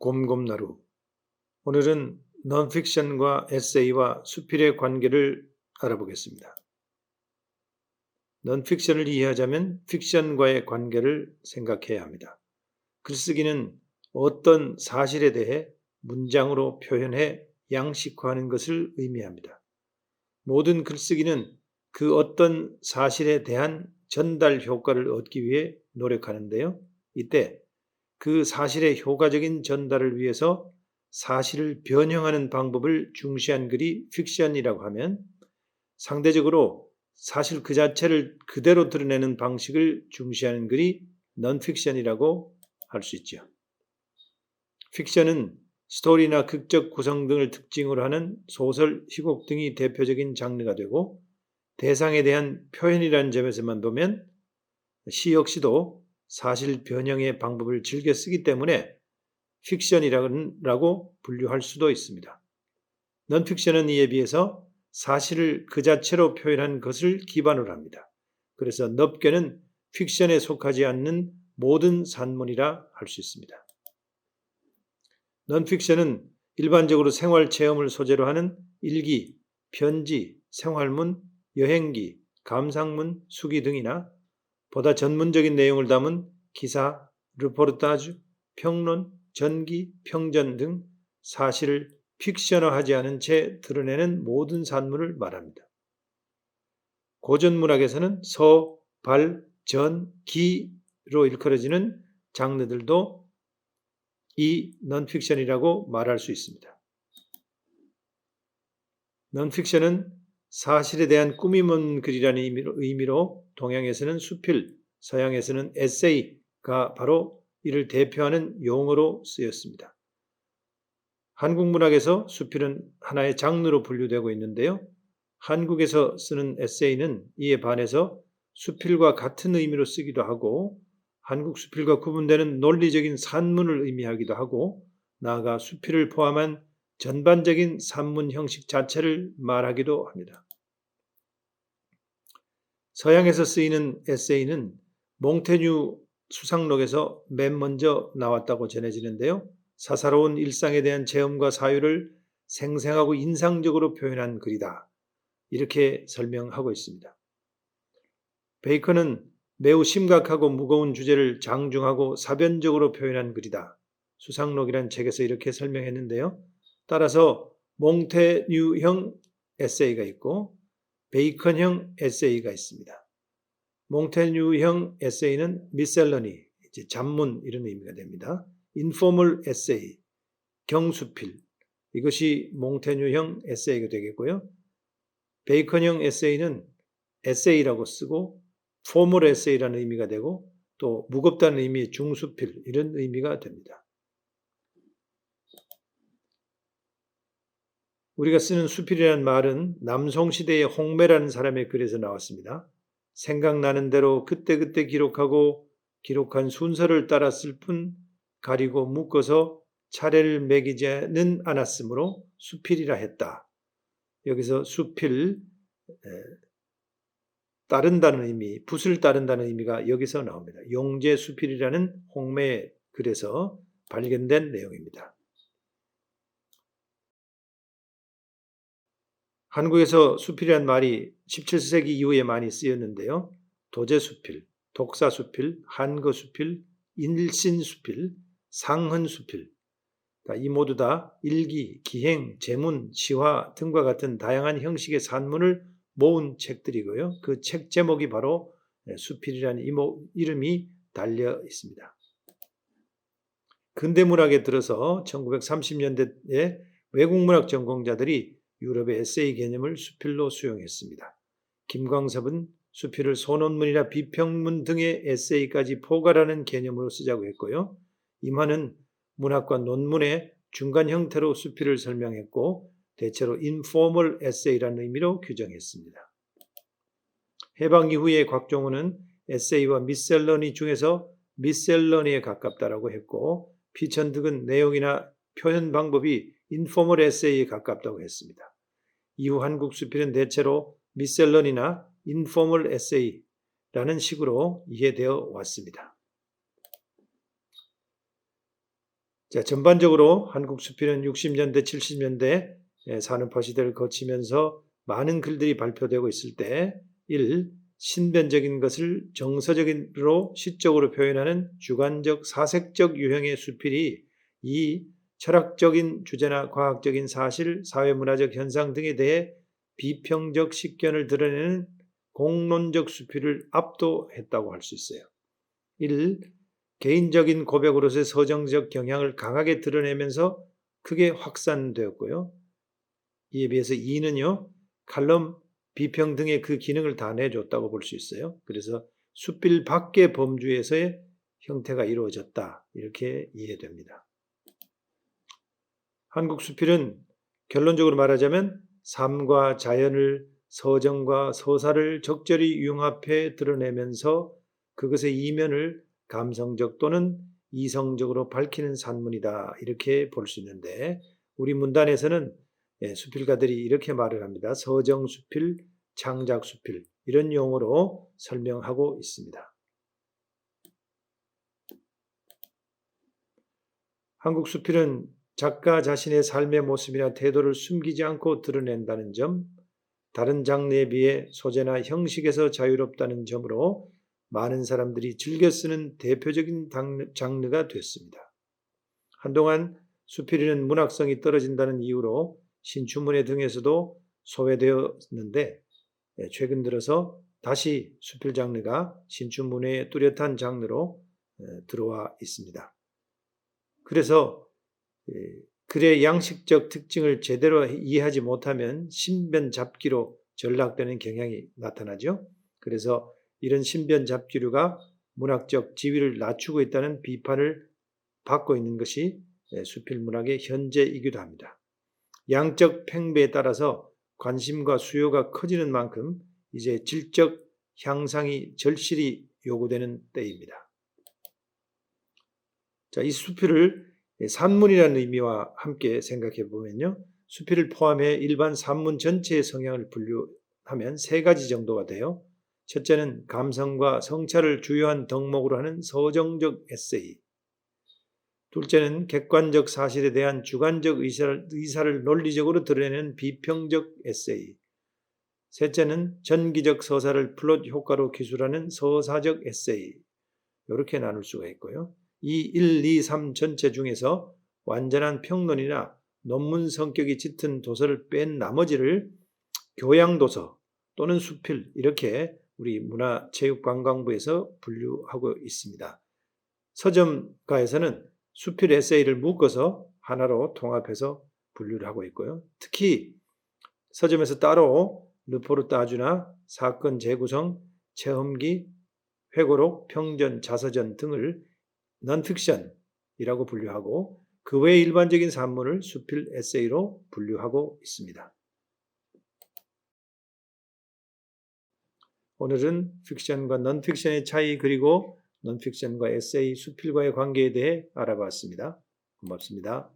곰곰나루. 오늘은 넌픽션과 에세이와 수필의 관계를 알아보겠습니다. 넌픽션을 이해하자면 픽션과의 관계를 생각해야 합니다. 글쓰기는 어떤 사실에 대해 문장으로 표현해 양식화하는 것을 의미합니다. 모든 글쓰기는 그 어떤 사실에 대한 전달 효과를 얻기 위해 노력하는데요. 이때 그 사실의 효과적인 전달을 위해서 사실을 변형하는 방법을 중시한 글이 픽션이라고 하면, 상대적으로 사실 그 자체를 그대로 드러내는 방식을 중시하는 글이 넌픽션이라고 할 수 있죠. 픽션은 스토리나 극적 구성 등을 특징으로 하는 소설, 희곡 등이 대표적인 장르가 되고, 대상에 대한 표현이라는 점에서만 보면 시 역시도 사실 변형의 방법을 즐겨 쓰기 때문에 픽션이라고 분류할 수도 있습니다. 넌픽션은 이에 비해서 사실을 그 자체로 표현한 것을 기반으로 합니다. 그래서 넓게는 픽션에 속하지 않는 모든 산문이라 할 수 있습니다. 넌픽션은 일반적으로 생활 체험을 소재로 하는 일기, 편지, 생활문, 여행기, 감상문, 수기 등이나 보다 전문적인 내용을 담은 기사, 르포르타주, 평론, 전기, 평전 등 사실을 픽션화하지 않은 채 드러내는 모든 산문을 말합니다. 고전 문학에서는 서, 발, 전, 기로 일컬어지는 장르들도 이 넌픽션이라고 말할 수 있습니다. 넌픽션은 사실에 대한 꾸밈 없는 글이라는 의미로 동양에서는 수필, 서양에서는 에세이가 바로 이를 대표하는 용어로 쓰였습니다. 한국 문학에서 수필은 하나의 장르로 분류되고 있는데요. 한국에서 쓰는 에세이는 이에 반해서 수필과 같은 의미로 쓰기도 하고, 한국 수필과 구분되는 논리적인 산문을 의미하기도 하고, 나아가 수필을 포함한 전반적인 산문 형식 자체를 말하기도 합니다. 서양에서 쓰이는 에세이는 몽테뉴 수상록에서 맨 먼저 나왔다고 전해지는데요. 사사로운 일상에 대한 체험과 사유를 생생하고 인상적으로 표현한 글이다, 이렇게 설명하고 있습니다. 베이컨은 매우 심각하고 무거운 주제를 장중하고 사변적으로 표현한 글이다, 수상록이란 책에서 이렇게 설명했는데요. 따라서 몽테뉴형 에세이가 있고 베이컨형 에세이가 있습니다. 몽테뉴형 에세이는 미셀러니, 잡문 이런 의미가 됩니다. 인포멀 에세이, 경수필, 이것이 몽테뉴형 에세이가 되겠고요. 베이컨형 에세이는 에세이라고 쓰고 포멀 에세이라는 의미가 되고, 또 무겁다는 의미의 중수필, 이런 의미가 됩니다. 우리가 쓰는 수필이라는 말은 남송시대의 홍매라는 사람의 글에서 나왔습니다. 생각나는 대로 그때그때 기록하고 기록한 순서를 따라 쓸 뿐 가리고 묶어서 차례를 매기지는 않았으므로 수필이라 했다. 여기서 수필, 따른다는 의미, 붓을 따른다는 의미가 여기서 나옵니다. 용제수필이라는 홍매의 글에서 발견된 내용입니다. 한국에서 수필이라는 말이 17세기 이후에 많이 쓰였는데요. 도제수필, 독사수필, 한거수필, 일신수필, 상흔수필, 이 모두 다 일기, 기행, 제문, 시화 등과 같은 다양한 형식의 산문을 모은 책들이고요. 그 책 제목이 바로 수필이라는 이름이 달려 있습니다. 근대문학에 들어서 1930년대에 외국문학 전공자들이 유럽의 에세이 개념을 수필로 수용했습니다. 김광섭은 수필을 소논문이나 비평문 등의 에세이까지 포괄하는 개념으로 쓰자고 했고요. 임환은 문학과 논문의 중간 형태로 수필을 설명했고, 대체로 인포멀 에세이라는 의미로 규정했습니다. 해방 이후에 곽종훈은 에세이와 미셀러니 중에서 미셀러니에 가깝다라고 했고, 피천득은 내용이나 표현 방법이 인포멀 에세이에 가깝다고 했습니다. 이후 한국 수필은 대체로 미셀러니나 인포멀 에세이라는 식으로 이해되어 왔습니다. 자, 전반적으로 한국 수필은 60년대, 70년대 산업화 시대를 거치면서 많은 글들이 발표되고 있을 때 1. 신변적인 것을 정서적으로 시적으로 표현하는 주관적 사색적 유형의 수필이 2. 철학적인 주제나 과학적인 사실, 사회문화적 현상 등에 대해 비평적 식견을 드러내는 공론적 수필을 압도했다고 할 수 있어요. 1. 개인적인 고백으로서의 서정적 경향을 강하게 드러내면서 크게 확산되었고요. 이에 비해서 2는요. 칼럼, 비평 등의 그 기능을 다 내줬다고 볼 수 있어요. 그래서 수필 밖의 범주에서의 형태가 이루어졌다. 이렇게 이해됩니다. 한국 수필은 결론적으로 말하자면 삶과 자연을 서정과 서사를 적절히 융합해 드러내면서 그것의 이면을 감성적 또는 이성적으로 밝히는 산문이다. 이렇게 볼 수 있는데 우리 문단에서는 수필가들이 이렇게 말을 합니다. 서정수필, 창작수필 이런 용어로 설명하고 있습니다. 한국 수필은 작가 자신의 삶의 모습이나 태도를 숨기지 않고 드러낸다는 점, 다른 장르에 비해 소재나 형식에서 자유롭다는 점으로 많은 사람들이 즐겨 쓰는 대표적인 장르가 됐습니다. 한동안 수필에는 문학성이 떨어진다는 이유로 신춘문예 등에서도 소외되었는데 최근 들어서 다시 수필 장르가 신춘문예의 뚜렷한 장르로 들어와 있습니다. 그래서 글의 양식적 특징을 제대로 이해하지 못하면 신변잡기로 전락되는 경향이 나타나죠. 그래서 이런 신변잡기류가 문학적 지위를 낮추고 있다는 비판을 받고 있는 것이 수필문학의 현재이기도 합니다. 양적 팽배에 따라서 관심과 수요가 커지는 만큼 이제 질적 향상이 절실히 요구되는 때입니다. 자, 이 수필을 산문이라는 의미와 함께 생각해 보면요. 수필을 포함해 일반 산문 전체의 성향을 분류하면 세 가지 정도가 돼요. 첫째는 감성과 성찰을 주요한 덕목으로 하는 서정적 에세이. 둘째는 객관적 사실에 대한 주관적 의사를 논리적으로 드러내는 비평적 에세이. 셋째는 전기적 서사를 플롯 효과로 기술하는 서사적 에세이. 이렇게 나눌 수가 있고요. 이 1, 2, 3 전체 중에서 완전한 평론이나 논문 성격이 짙은 도서를 뺀 나머지를 교양도서 또는 수필 이렇게 우리 문화체육관광부에서 분류하고 있습니다. 서점가에서는 수필 에세이를 묶어서 하나로 통합해서 분류를 하고 있고요. 특히 서점에서 따로 르포르트 아주나 사건 재구성, 체험기, 회고록, 평전, 자서전 등을 넌픽션이라고 분류하고 그 외 일반적인 산문을 수필 에세이로 분류하고 있습니다. 오늘은 픽션과 넌픽션의 차이 그리고 넌픽션과 에세이, 수필과의 관계에 대해 알아봤습니다. 고맙습니다.